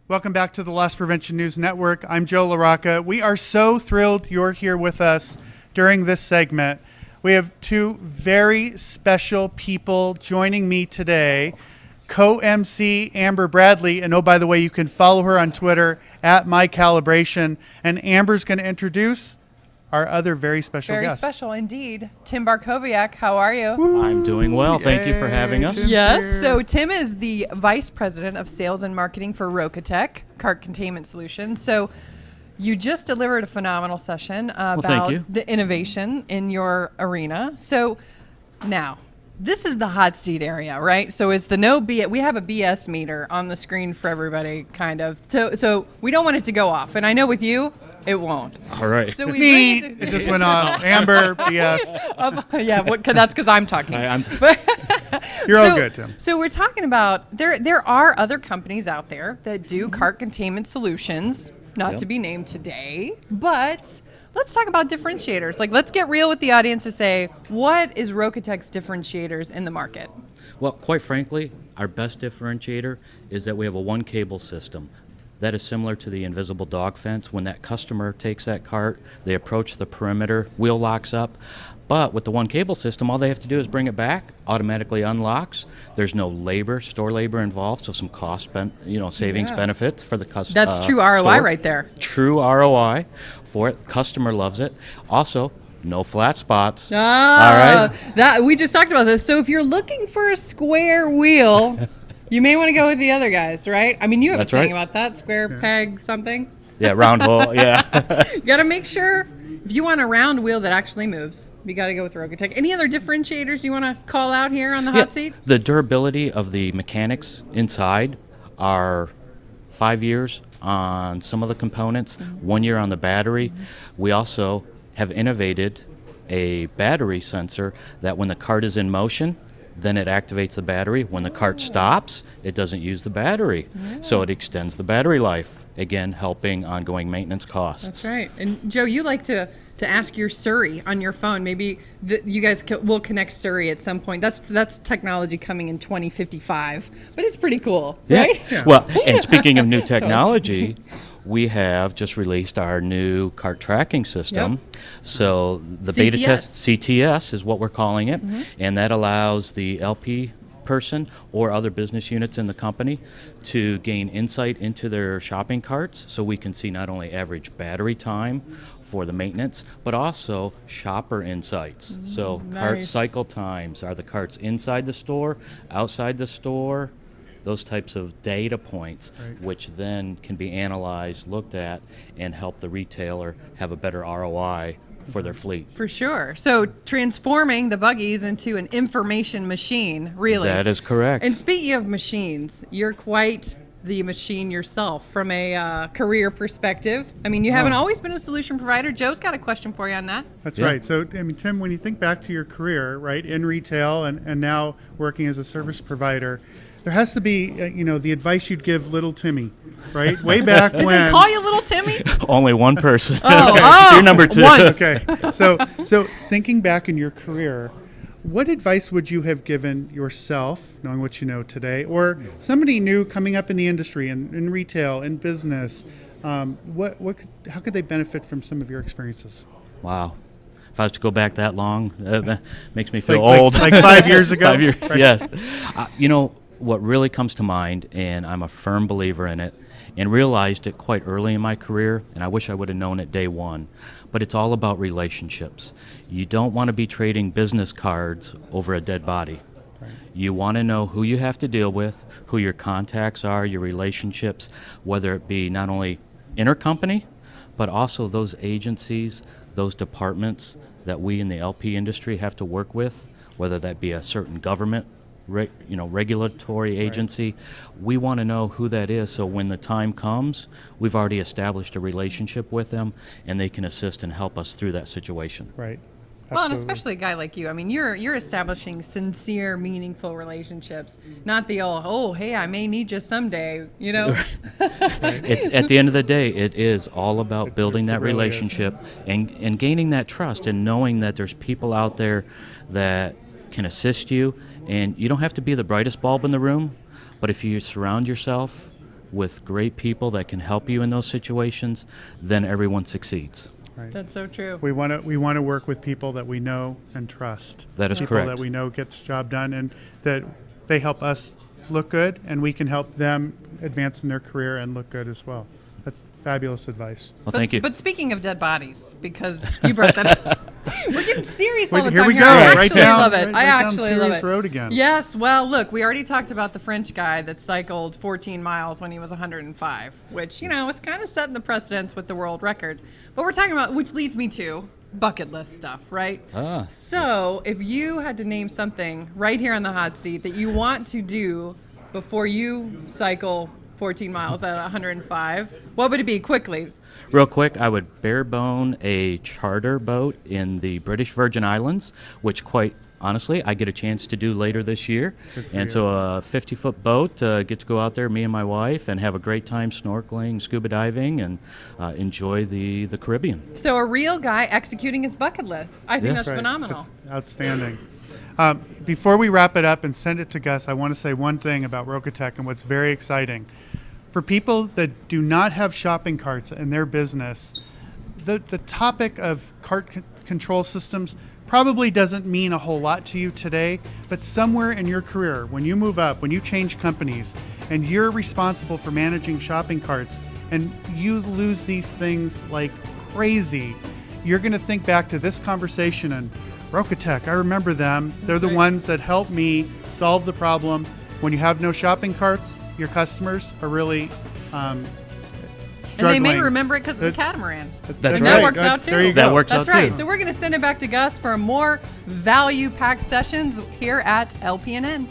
Welcome back to the Loss Prevention News Network. I'm Joe LaRocca. We are so thrilled you're here with us during this segment. We have two very special people joining me today. Co-MC Amber Bradley, and oh, by the way, you can follow her on Twitter at MyCalibration. And Amber's going to introduce our other very special guest. Very special indeed. Tim Bartkowiak, how are you? Woo. I'm doing well. Thank you for having us. Tim's Yes. here. So Tim is the Vice President of Sales and Marketing for Rocateq, cart-containment solutions. So you just delivered a phenomenal session about the innovation in your arena. So now, this is the hot seat area, right? So it's the no BS. We have a BS meter on the screen for everybody, kind of. So we don't want it to go off. And I know with you, it won't. All right. So we Me, bring it just went off. Amber, yes. That's because I'm talking. You're all good, Tim. So we're talking about there are other companies out there that do cart containment solutions, not to be named today, but let's talk about differentiators. Like, let's get real with the audience to say, what is Rocateq's differentiators in the market? Well, quite frankly, our best differentiator is that we have a one cable system. That is similar to the invisible dog fence. When that customer takes that cart, they approach the perimeter, wheel locks up. But with the one cable system, all they have to do is bring it back, automatically unlocks. There's no labor, store labor involved, so some cost, savings benefits for the customer. That's true ROI store. right there. True ROI for it. Customer loves it. Also, no flat spots. All right. That we just talked about this. So if you're looking for a square wheel, you may want to go with the other guys, right? I mean, you have a saying about that, square peg something. Yeah, round hole, yeah. You got to make sure, if you want a round wheel that actually moves, you got to go with Rocateq. Any other differentiators you want to call out here on the hot seat? The durability of the mechanics inside are 5 years on some of the components, 1 year on the battery. We also have innovated a battery sensor that when the cart is in motion, then it activates the battery. When the cart stops, it doesn't use the battery. So it extends the battery life, again, helping ongoing maintenance costs. That's right. And Joe, you like to ask your Siri on your phone. Maybe you guys will connect Siri at some point. That's technology coming in 2055, but it's pretty cool, right? Yeah. Well, and speaking of new technology, we have just released our new cart tracking system. Yep. So the CTS. beta test, CTS is what we're calling it, and that allows the LP person or other business units in the company to gain insight into their shopping carts, so we can see not only average battery time for the maintenance, but also shopper insights. So cart cycle times, are the carts inside the store, outside the store, those types of data points, which then can be analyzed, looked at, and help the retailer have a better ROI for their fleet. For sure. So transforming the buggies into an information machine, really. That is correct. And speaking of machines, you're quite the machine yourself from a career perspective. I mean, you haven't always been a solution provider. Joe's got a question for you on that. That's right. So, I mean, Tim, when you think back to your career, right, in retail and now working as a service provider, there has to be, the advice you'd give little Timmy, right? Way back Did when. they call you little Timmy? Only one person. Oh, You're number two. once. Okay. So thinking back in your career, what advice would you have given yourself, knowing what you know today, or somebody new coming up in the industry, in retail, in business? How could they benefit from some of your experiences? Wow. If I was to go back that long, that makes me feel old. Like 5 years ago? 5 years, Right. yes. What really comes to mind, and I'm a firm believer in it, and realized it quite early in my career, and I wish I would have known it day one, but it's all about relationships. You don't want to be trading business cards over a dead body. Right. You want to know who you have to deal with, who your contacts are, your relationships, whether it be not only intercompany, but also those agencies, those departments that we in the LP industry have to work with, whether that be a certain government regulatory agency. We want to know who that is, so when the time comes, we've already established a relationship with them, and they can assist and help us through that situation. Right. Well, and Absolutely. especially a guy like you. I mean, you're establishing sincere, meaningful relationships, not the old, oh, hey, I may need you someday, It's, at the end of the day, it is all about building that really relationship and gaining that trust and knowing that there's people out there that can assist you. And you don't have to be the brightest bulb in the room, but if you surround yourself with great people that can help you in those situations, then everyone succeeds. Right. That's so true. We want to work with people that we know and trust. That is people correct. That we know gets the job done, and that they help us look good, and we can help them advance in their career and look good as well. That's fabulous advice. Well, thank you. But speaking of dead bodies, because you brought that up, we're getting serious all the Here time we here. go. I Right actually down- love it. right- I right down actually love serious it. road again. Yes. Well, look, we already talked about the French guy that cycled 14 miles when he was 105, which, is kind of setting the precedence with the world record. But we're talking about, which leads me to bucket list stuff, right? So if you had to name something right here on the hot seat that you want to do before you cycle 14 miles at 105, what would it be quickly? Real quick, I would bare bone a charter boat in the British Virgin Islands, which quite honestly I get a chance to do later this year. And so a 50-foot boat, get to go out there, me and my wife, and have a great time snorkeling, scuba diving, and enjoy the Caribbean. So a real guy executing his bucket list. I think Yes. that's Right. phenomenal. That's outstanding. Before we wrap it up and send it to Gus, I want to say one thing about Rocateq and what's very exciting. For people that do not have shopping carts in their business, the topic of control systems probably doesn't mean a whole lot to you today, but somewhere in your career, when you move up, when you change companies, and you're responsible for managing shopping carts, and you lose these things like crazy, you're going to think back to this conversation and Rocateq, I remember them. They're the Right. ones that helped me solve the problem. When you have no shopping carts, your customers are really And struggling. they may remember it because of the That- catamaran. That's And right. that works out too. There you That go. works That's out right. too. So we're going to send it back to Gus for more value-packed sessions here at LPNN.